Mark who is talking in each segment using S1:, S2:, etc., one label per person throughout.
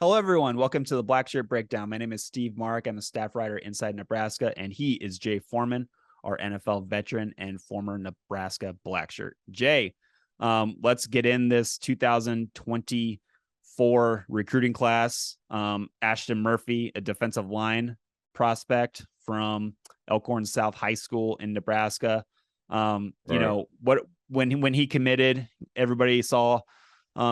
S1: Hello, everyone. Welcome to the Blackshirt Breakdown. My name is Steve Marik. I'm a staff writer inside Nebraska, and he is Jay Foreman, our NFL veteran and former Nebraska Blackshirt. Jay, let's get in this 2024 recruiting class. Ashton Murphy, a defensive line prospect from Elkhorn South High School in Nebraska. You know what? When he committed, everybody saw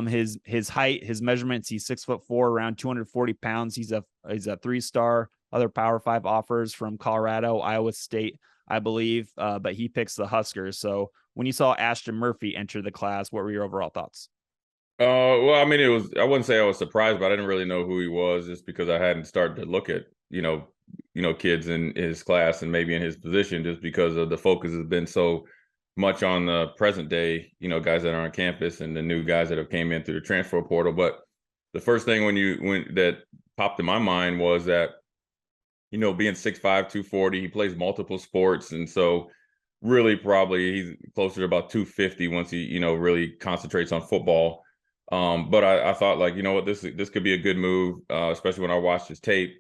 S1: his height, his measurements. He's 6'4", around 240 pounds. He's a 3-star. Other Power 5 offers from Colorado, Iowa State, I believe, but he picks the Huskers. So when you saw Ashton Murphy enter the class, what were your overall thoughts?
S2: Well, I mean, I wouldn't say I was surprised, but I didn't really know who he was just because I hadn't started to look at, kids in his class and maybe in his position, just because of the focus has been so much on the present day, guys that are on campus and the new guys that have came in through the transfer portal. But the first thing that popped in my mind was that, being 6'5", 240, he plays multiple sports. And so really probably he's closer to about 250 once he, really concentrates on football. But I thought, like, what, this could be a good move, especially when I watched his tape,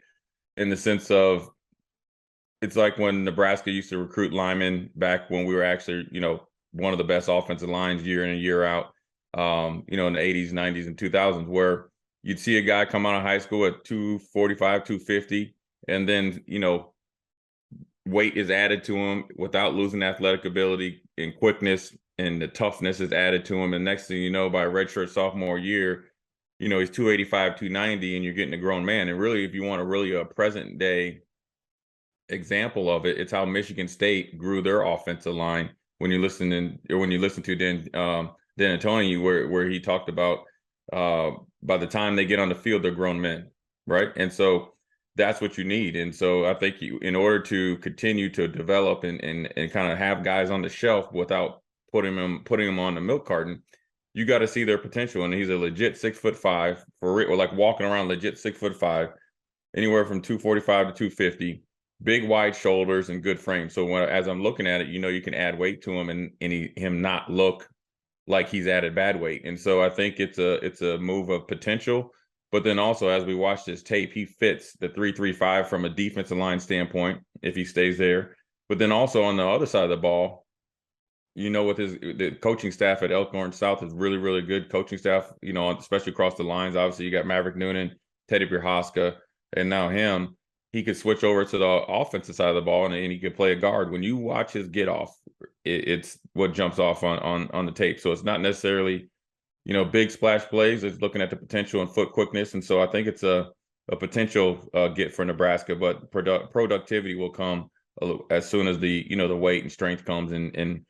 S2: in the sense of, it's like when Nebraska used to recruit linemen back when we were actually, one of the best offensive lines year in and year out, in the 80s, 90s, and 2000s, where you'd see a guy come out of high school at 245, 250, and then, weight is added to him without losing athletic ability, and quickness and the toughness is added to him. And next thing you know, by redshirt sophomore year, he's 285, 290, and you're getting a grown man. And really, if you want a present day example of it, it's how Michigan State grew their offensive line. When you listen to Dan Antonio, where he talked about by the time they get on the field, they're grown men, right? And so that's what you need. And so I think in order to continue to develop and kind of have guys on the shelf without putting them on the milk carton, you got to see their potential. And he's a legit 6'5" for real, or like walking around legit 6'5", anywhere from 245 to 250, big wide shoulders and good frame. So as I'm looking at it, you can add weight to him and him not look like he's added bad weight. And so I think it's a move of potential. But then also, as we watch this tape, he fits the 3-3-5 from a defensive line standpoint if he stays there. But then also on the other side of the ball, with the coaching staff at Elkhorn South is really, really good coaching staff, especially across the lines. Obviously, you got Marik Noonan, Teddy Husker, and now him. He could switch over to the offensive side of the ball and he could play a guard. When you watch his get off, it's what jumps off on the tape. So it's not necessarily big splash plays. It's looking at the potential and foot quickness. And so I think it's a potential get for Nebraska, but productivity will come as soon as the weight and strength comes. And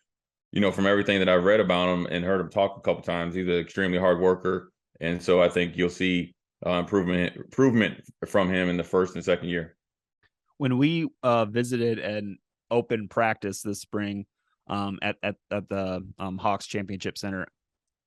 S2: from everything that I've read about him and heard him talk a couple times, he's an extremely hard worker. And so I think you'll see improvement from him in the first and second year.
S1: When we visited an open practice this spring at the Hawks Championship Center,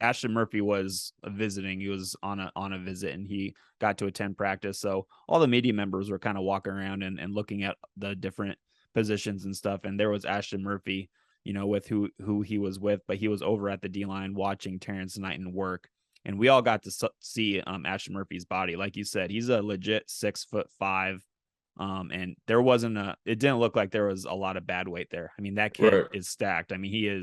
S1: Ashton Murphy was visiting. He was on a visit, and he got to attend practice. So all the media members were kind of walking around and looking at the different positions and stuff. And there was Ashton Murphy, with who he was with, but he was over at the D-line watching Terrence Knighton work. And we all got to see Ashton Murphy's body. Like you said, he's a legit 6'5". And there wasn't it didn't look like there was a lot of bad weight there. I mean, that kid is stacked. I mean,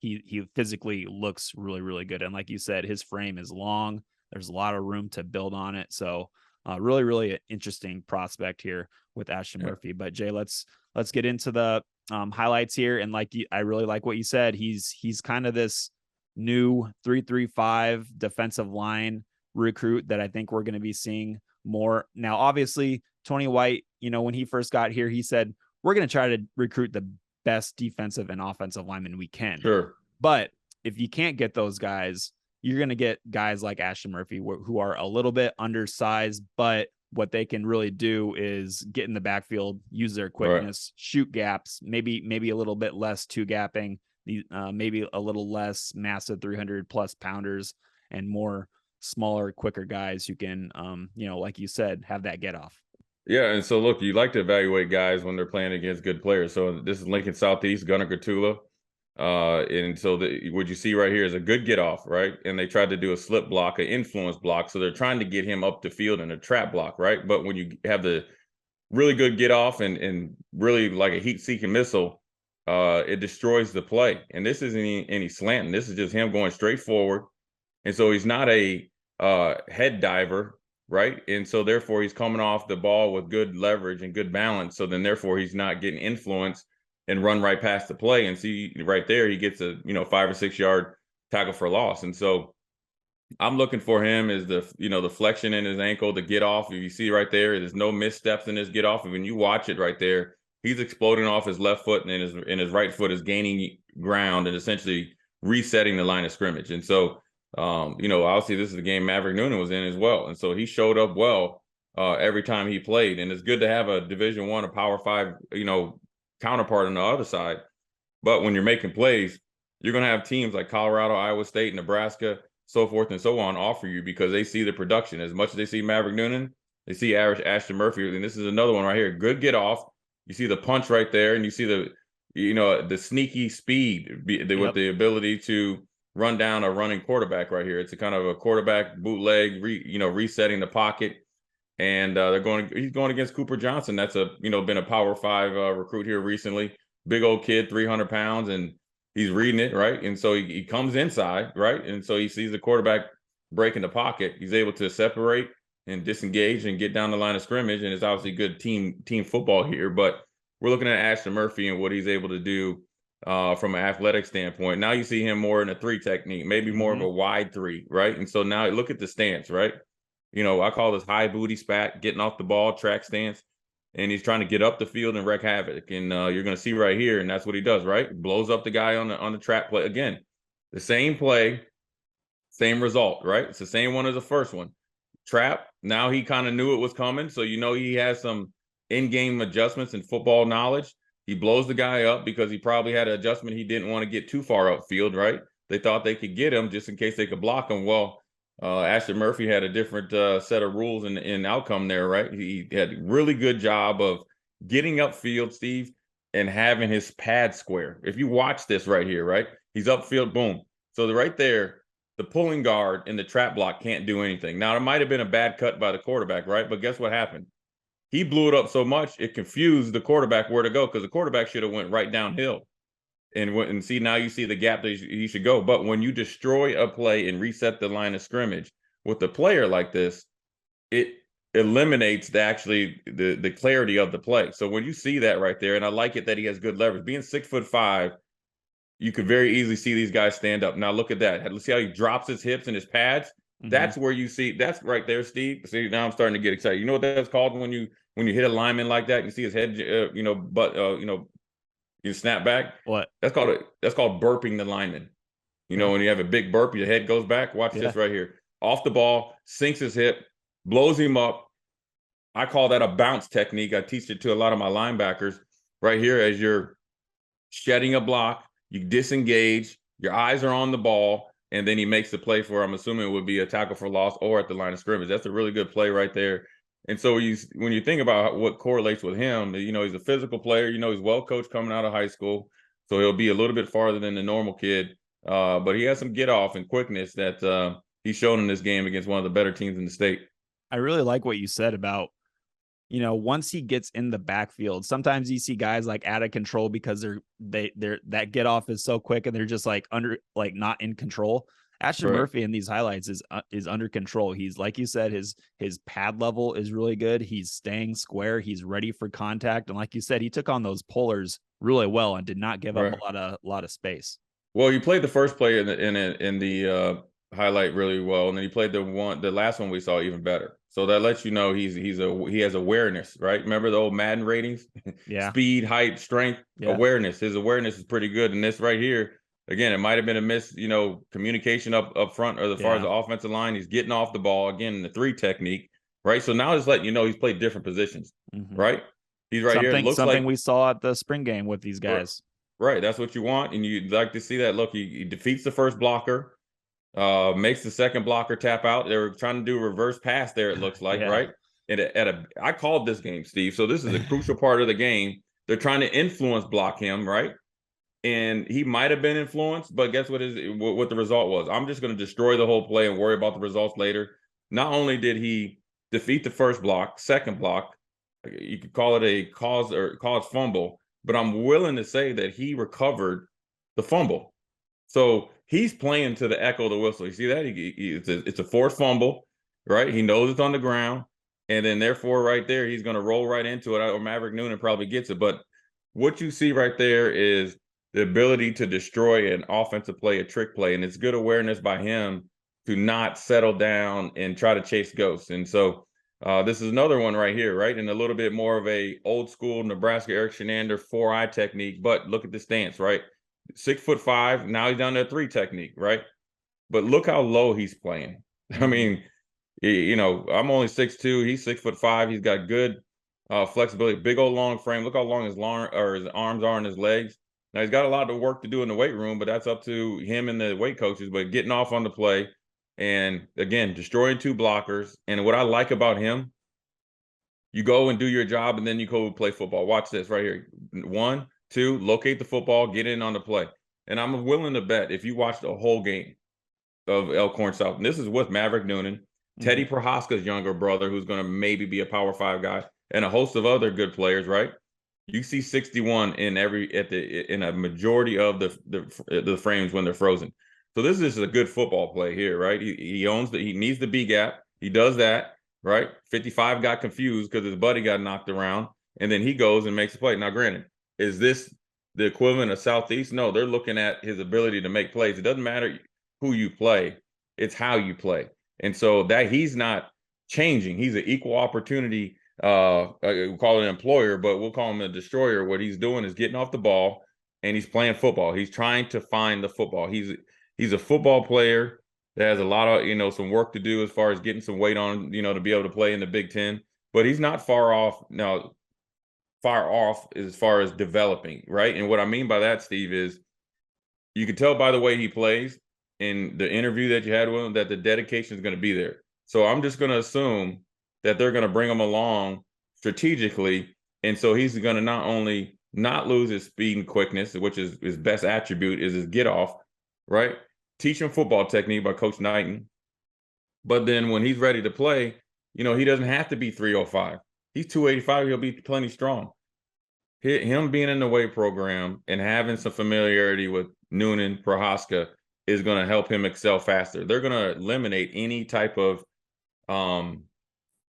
S1: he physically looks really, really good. And like you said, his frame is long. There's a lot of room to build on it. So really, really interesting prospect here with Ashton Murphy. But Jay, let's get into the highlights here. And I really like what you said. He's kind of this new 3-3-5 defensive line recruit that I think we're going to be seeing more. Now, obviously, Tony White, when he first got here, he said, we're going to try to recruit the best defensive and offensive linemen we can.
S2: Sure.
S1: But if you can't get those guys, you're going to get guys like Ashton Murphy who are a little bit undersized, but what they can really do is get in the backfield, use their quickness, shoot gaps, maybe a little bit less two gapping, maybe a little less massive 300+ pounders and more smaller, quicker guys who can, like you said, have that get off.
S2: Yeah, and so look, you like to evaluate guys when they're playing against good players. So this is Lincoln Southeast, Gunnar Gatula. And so what you see right here is a good get off, right? And they tried to do a slip block, an influence block. So they're trying to get him up the field in a trap block, right? But when you have the really good get off and really like a heat seeking missile, it destroys the play. And this isn't any slanting. This is just him going straight forward. And so he's not a head diver, right? And so therefore he's coming off the ball with good leverage and good balance. So then therefore he's not getting influenced and run right past the play. And see right there, he gets a 5 or 6 yard tackle for loss. And so I'm looking for him is the flexion in his ankle, the get off. If you see right there, there's no missteps in his get off. And when you watch it right there, he's exploding off his left foot, and his right foot is gaining ground and essentially resetting the line of scrimmage. And so, obviously this is the game Maverick Noonan was in as well. And so he showed up well every time he played. And it's good to have a Division I, a Power 5, counterpart on the other side. But when you're making plays, you're going to have teams like Colorado, Iowa State, Nebraska, so forth and so on offer you because they see the production. As much as they see Maverick Noonan, they see Ashton Murphy. And this is another one right here. Good get off. You see the punch right there, and you see the sneaky speed with the ability to run down a running quarterback right here. It's a kind of a quarterback bootleg, resetting the pocket. And he's going against Cooper Johnson. That's been a Power 5 recruit here recently. Big old kid, 300 pounds, and he's reading it, right? And so he comes inside, right? And so he sees the quarterback breaking the pocket. He's able to separate and disengage and get down the line of scrimmage. And it's obviously good team football here. But we're looking at Ashton Murphy and what he's able to do from an athletic standpoint. Now you see him more in a 3 technique, maybe more of a wide 3, right? And so now look at the stance, right? I call this high booty spat, getting off the ball, track stance. And he's trying to get up the field and wreak havoc. And you're going to see right here, and that's what he does, right? Blows up the guy on the trap play. Again, the same play, same result, right? It's the same one as the first one. Trap, now he kind of knew it was coming. So he has some in-game adjustments and football knowledge. He blows the guy up because he probably had an adjustment. He didn't want to get too far upfield, right? They thought they could get him just in case they could block him. Well, Ashton Murphy had a different set of rules and outcome there, right? He had a really good job of getting upfield, Steve, and having his pad square. If you watch this right here, right? He's upfield, boom. So right there, the pulling guard and the trap block can't do anything. Now, it might have been a bad cut by the quarterback, right? But guess what happened? He blew it up so much, it confused the quarterback where to go because the quarterback should have went right downhill. And see, now you see the gap that he should go. But when you destroy a play and reset the line of scrimmage with a player like this, it eliminates the clarity of the play. So when you see that right there, and I like it that he has good leverage. Being 6'5", you could very easily see these guys stand up. Now look at that. Let's see how he drops his hips and his pads. Mm-hmm. That's where you see. That's right there, Steve. See, now I'm starting to get excited. You know what that's called when you hit a lineman like that? You see his head, you snap back.
S1: What?
S2: That's called burping the lineman. When you have a big burp, your head goes back. Watch this right here. Off the ball, sinks his hip, blows him up. I call that a bounce technique. I teach it to a lot of my linebackers right here. As you're shedding a block, you disengage, your eyes are on the ball, and then he makes the play for, I'm assuming it would be a tackle for loss or at the line of scrimmage. That's a really good play right there. And so when you think about what correlates with him, he's a physical player. He's well coached coming out of high school, so he'll be a little bit farther than the normal kid. But he has some get off and quickness that he's shown in this game against one of the better teams in the state.
S1: I really like what you said about, once he gets in the backfield, sometimes you see guys like out of control because they're that get off is so quick and they're just not in control. Ashton Murphy in these highlights is under control. He's, like you said, his pad level is really good. He's staying square. He's ready for contact. And like you said, he took on those pullers really well and did not give up a lot of space. Well,
S2: he played the first play in the highlight really well, and then he played the last one we saw even better. So that lets you know he has awareness, right? Remember the old Madden ratings?
S1: Yeah.
S2: Speed, height, strength, awareness. His awareness is pretty good. And this right here, again, it might have been a miss, communication up front or as far as the offensive line. He's getting off the ball again in the 3 technique, right? So now just letting you know he's played different positions, right? He's right here. It looks
S1: something we saw at the spring game with these guys.
S2: Right. That's what you want. And you'd like to see that. Look, he defeats the first blocker, makes the second blocker tap out. They were trying to do a reverse pass there, it looks like, right? And I called this game, Steve. So this is a crucial part of the game. They're trying to influence block him, right? and he might have been influenced, but guess what the result was? I'm just going to destroy the whole play and worry about the results later. Not only did he defeat the first block, second block, you could call it a cause fumble, but I'm willing to say that he recovered the fumble. So he's playing to the echo of the whistle. You see that? It's a forced fumble, right? He knows it's on the ground, and then therefore right there, he's going to roll right into it, or Maverick Noonan probably gets it. But what you see right there is the ability to destroy an offensive play, a trick play, and it's good awareness by him to not settle down and try to chase ghosts. And so this is another one right here, right? And a little bit more of a old school Nebraska Eric Shenander 4-eye technique, but look at the stance, right? 6'5", now he's down to a 3 technique, right? But look how low he's playing. I mean, you know, I'm only 6'2", he's 6'5", he's got good flexibility, big old long frame. Look how long his arms are and his legs. Now he's got a lot of work to do in the weight room, but that's up to him and the weight coaches. But getting off on the play, and again, destroying 2 blockers. And what I like about him, you go and do your job, and then you go play football. Watch this right here. 1, 2, locate the football, get in on the play. And I'm willing to bet if you watch the whole game of Elkhorn South, and this is with Maverick Noonan, Teddy Prohaska's younger brother, who's going to maybe be a Power 5 guy, and a host of other good players, right? You see 61 in a majority of the frames when they're frozen. So this is a good football play here, right? He needs the B gap. He does that, right? 55 got confused because his buddy got knocked around, and then he goes and makes a play. Now, granted, is this the equivalent of Southeast? No, they're looking at his ability to make plays. It doesn't matter who you play, it's how you play. And so that he's not changing. He's an equal opportunity, we'll call it an employer, but we'll call him a destroyer. What he's doing is getting off the ball and he's playing football. He's trying to find the football. He's a football player that has a lot of, you know, some work to do as far as getting some weight on, you know, to be able to play in the Big Ten, but he's not far off as far as developing, right? And what I mean by that, Steve, is you can tell by the way he plays in the interview that you had with him that the dedication is going to be there. So I'm just going to assume that they're going to bring him along strategically. And so he's going to not only not lose his speed and quickness, which is his best attribute, is his get off, right? Teach him football technique by Coach Knighton. But then when he's ready to play, you know, he doesn't have to be 305. He's 285. He'll be plenty strong. Him being in the weight program and having some familiarity with Noonan, Prohaska is going to help him excel faster. They're going to eliminate any type of,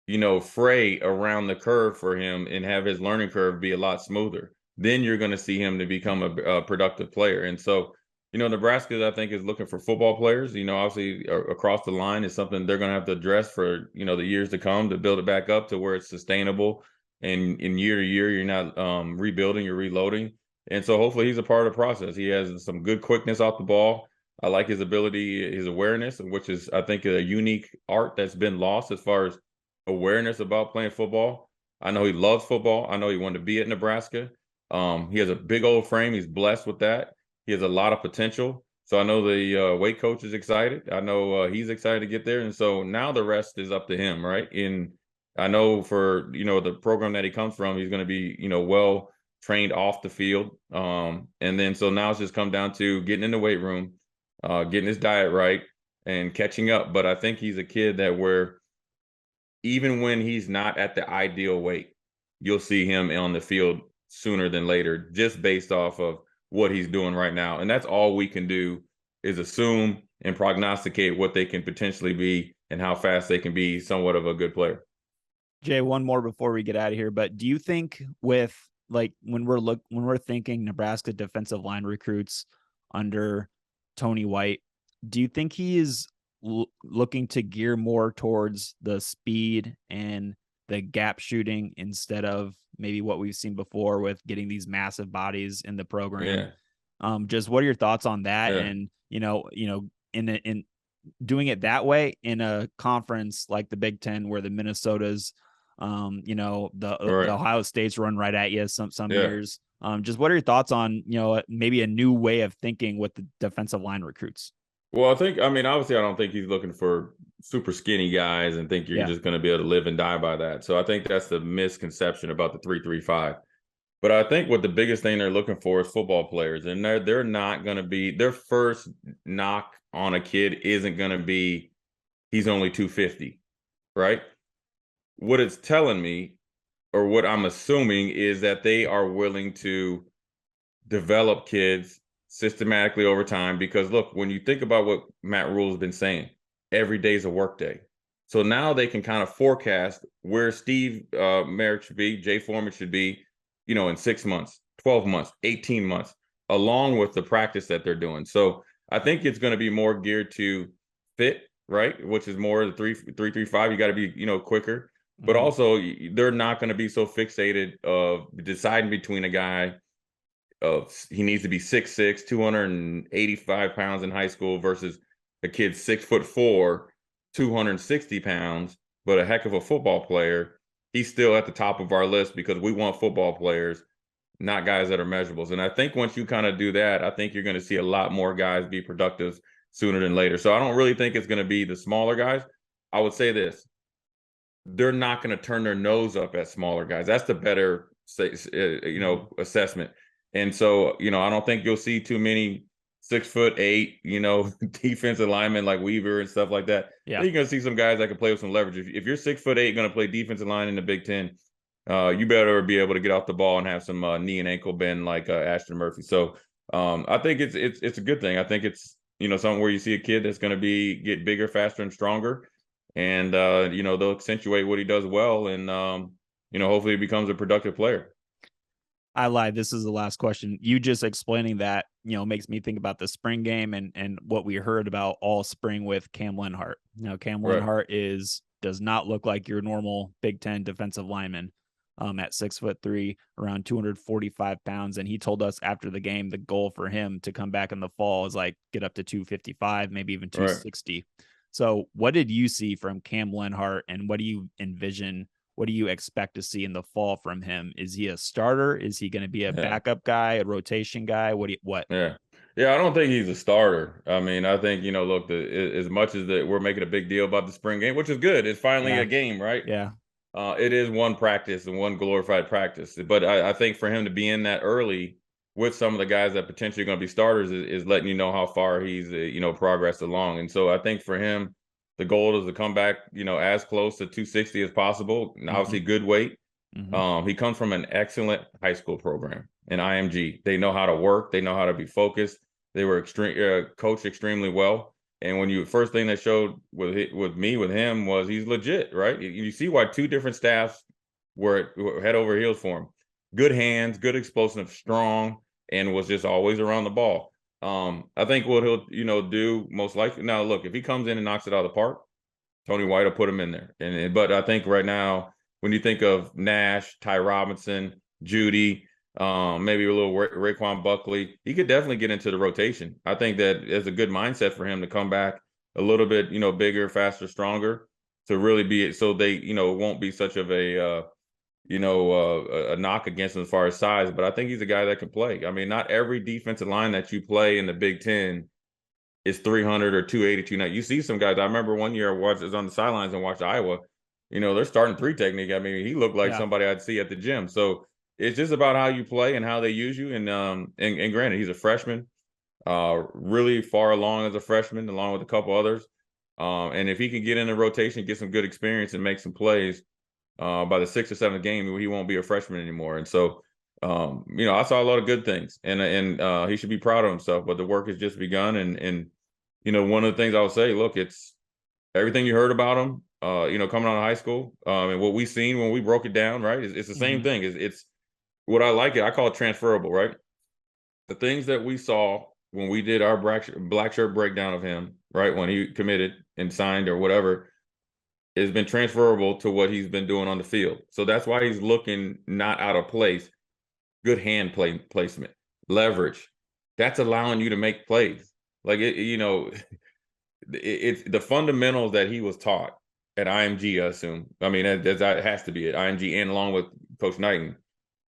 S2: you know, fray around the curve for him and have his learning curve be a lot smoother. Then you're going to see him to become a productive player. And so, you know, Nebraska, I think, is looking for football players. You know, obviously across the line is something they're going to have to address for, you know, the years to come to build it back up to where it's sustainable. And in year to year, you're not rebuilding, you're reloading. And so hopefully he's a part of the process. He has some good quickness off the ball. I like his ability, his awareness, which is, I think, a unique art that's been lost as far as awareness about playing football. I know he loves football. I know he wanted to be at Nebraska. He has a big old frame. He's blessed with that. He has a lot of potential. So I know the weight coach is excited. I know he's excited to get there. And so now the rest is up to him, right? And I know for, you know, the program that he comes from, he's going to be, you know, well trained off the field. And then so now it's just come down to getting in the weight room, getting his diet right, and catching up. But I think he's a kid that where even when he's not at the ideal weight, you'll see him on the field sooner than later, just based off of what he's doing right now. And that's all we can do is assume and prognosticate what they can potentially be and how fast they can be somewhat of a good player.
S1: Jay, one more before we get out of here, but do you think with like when we're thinking Nebraska defensive line recruits under Tony White, do you think he is looking to gear more towards the speed and the gap shooting instead of maybe what we've seen before with getting these massive bodies in the program? Yeah. Just what are your thoughts on that? Yeah. And you know, in doing it that way in a conference like the Big Ten, where the Minnesotas, you know, the Ohio States run right at you some years. Just what are your thoughts on, you know, maybe a new way of thinking with the defensive line recruits?
S2: Well, obviously, I don't think he's looking for super skinny guys and think you're just going to be able to live and die by that. So I think that's the misconception about the 3-3-5. But I think what the biggest thing they're looking for is football players, and they're not going to be their first knock on a kid isn't going to be he's only 250, right? What it's telling me, or what I'm assuming, is that they are willing to develop kids systematically over time. Because look, when you think about what Matt Rhule has been saying, every day is a work day. So now they can kind of forecast where Steve Marik should be, Jay Foreman should be, in 6 months, 12 months, 18 months, along with the practice that they're doing. So I think it's going to be more geared to fit, right? Which is more the 3-3-5. You got to be, quicker. But also, they're not going to be so fixated of deciding between a guy of he needs to be 6'6", 285 pounds in high school versus a kid 6'4", 260 pounds, but a heck of a football player. He's still at the top of our list because we want football players, not guys that are measurables. And I think once you kind of do that, I think you're going to see a lot more guys be productive sooner than later. So I don't really think it's going to be the smaller guys. I would say this: they're not going to turn their nose up at smaller guys. That's the better, assessment. And so, I don't think you'll see too many 6'8", defensive linemen like Weaver and stuff like that.
S1: Yeah.
S2: You're going to see some guys that can play with some leverage. If you're 6'8", going to play defensive line in the Big Ten, you better be able to get off the ball and have some knee and ankle bend like Ashton Murphy. So I think it's a good thing. I think it's, something where you see a kid that's going to get bigger, faster, and stronger. And, they'll accentuate what he does well. And, hopefully he becomes a productive player.
S1: I lied. This is the last question. You just explaining that, makes me think about the spring game and what we heard about all spring with Cam Lenhart. Cam Lenhart does not look like your normal Big Ten defensive lineman at 6'3", around 245 pounds. And he told us after the game, the goal for him to come back in the fall is like get up to 255, maybe even 260. Right. So what did you see from Cam Lenhart, and what do you envision? What do you expect to see in the fall from him? Is he a starter? Is he going to be a backup guy, a rotation guy? What?
S2: Yeah. I don't think he's a starter. I mean, I think, look, as much as we're making a big deal about the spring game, which is good. It's finally a game, right?
S1: Yeah.
S2: It is one practice and one glorified practice. But I think for him to be in that early with some of the guys that potentially are going to be starters is letting you know how far he's, progressed along. And so I think for him, the goal is to come back, as close to 260 as possible. And obviously, good weight. He comes from an excellent high school program in IMG. They know how to work. They know how to be focused. They were coached extremely well. And when first thing they showed with him was he's legit, right? You see why two different staffs were head over heels for him. Good hands, good explosive, strong, and was just always around the ball. I think what he'll, do most likely. Now, look, if he comes in and knocks it out of the park, Tony White will put him in there. But I think right now, when you think of Nash, Ty Robinson, Judy, maybe a little Raquan Buckley, he could definitely get into the rotation. I think that it's a good mindset for him to come back a little bit, bigger, faster, stronger, to really be it. So they, won't be such of a knock against him as far as size. But I think he's a guy that can play. I mean, not every defensive line that you play in the Big Ten is 300 or 280, 290. You see some guys. I remember one year I was on the sidelines and watched Iowa. They're starting 3 technique. I mean, he looked like somebody I'd see at the gym. So it's just about how you play and how they use you. And granted, he's a freshman, really far along as a freshman, along with a couple others. And if he can get in the rotation, get some good experience, and make some plays, by the 6th or 7th game, he won't be a freshman anymore. And so, I saw a lot of good things, and he should be proud of himself. But the work has just begun. And one of the things I would say, look, it's everything you heard about him. Coming out of high school, and what we seen when we broke it down, right? It's the same thing. It's what I call it transferable, right? The things that we saw when we did our Blackshirt breakdown of him, right, when he committed and signed or whatever, has been transferable to what he's been doing on the field. So that's why he's looking not out of place. Good hand placement, leverage. That's allowing you to make plays. Like it's the fundamentals that he was taught at IMG, I assume. I mean, that has to be at IMG, and along with Coach Knighton,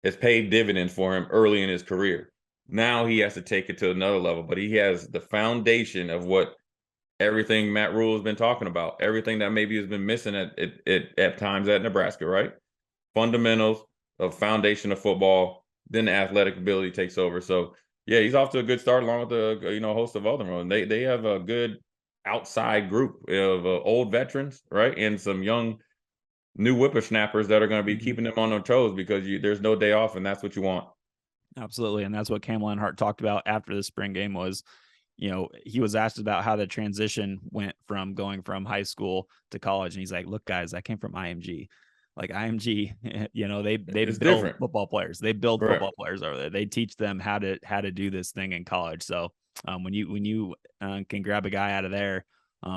S2: has paid dividends for him early in his career. Now he has to take it to another level, but he has the foundation of what everything Matt Rhule has been talking about, everything that maybe has been missing at times at Nebraska, right? Fundamentals of foundation of football, then the athletic ability takes over. So yeah, he's off to a good start along with a host of other ones. They have a good outside group of old veterans, right, and some young new whippersnappers that are going to be keeping them on their toes because there's no day off, and that's what you want.
S1: Absolutely, and that's what Cam Lenhart talked about after the spring game was, he was asked about how the transition went from going from high school to college, and he's like, "Look, guys, I came from IMG. Like IMG, they
S2: It's
S1: build
S2: different.
S1: football players. They build
S2: Right.
S1: football players over there. They teach them how to do this thing in college. So when you can grab a guy out of there,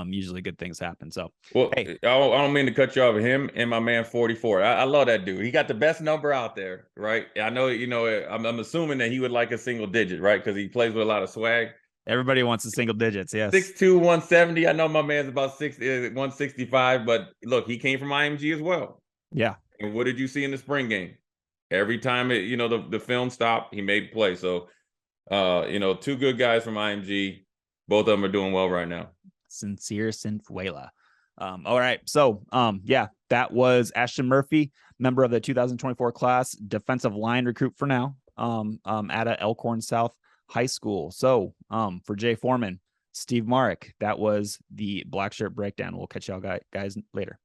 S1: usually good things happen. So
S2: Well,
S1: hey,
S2: I don't mean to cut you off. Him and my man 44. I love that dude. He got the best number out there, right? I know, I'm assuming that he would like a single digit, right? Because he plays with a lot of swag.
S1: everybody wants the single digits. Yes,
S2: 6'2", 170. I know my man's about 165, but look, he came from IMG as well.
S1: yeah.
S2: And what did you see in the spring game? Every time the film stopped, he made play. So, two good guys from IMG. Both of them are doing well right now.
S1: Sincere Sinfuela. All right. So, yeah, that was Ashton Murphy, member of the 2024 class, defensive line recruit for now, at Elkhorn South High School. So, for Jay Foreman, Steve Marik, that was the Blackshirt Breakdown. We'll catch y'all guys later.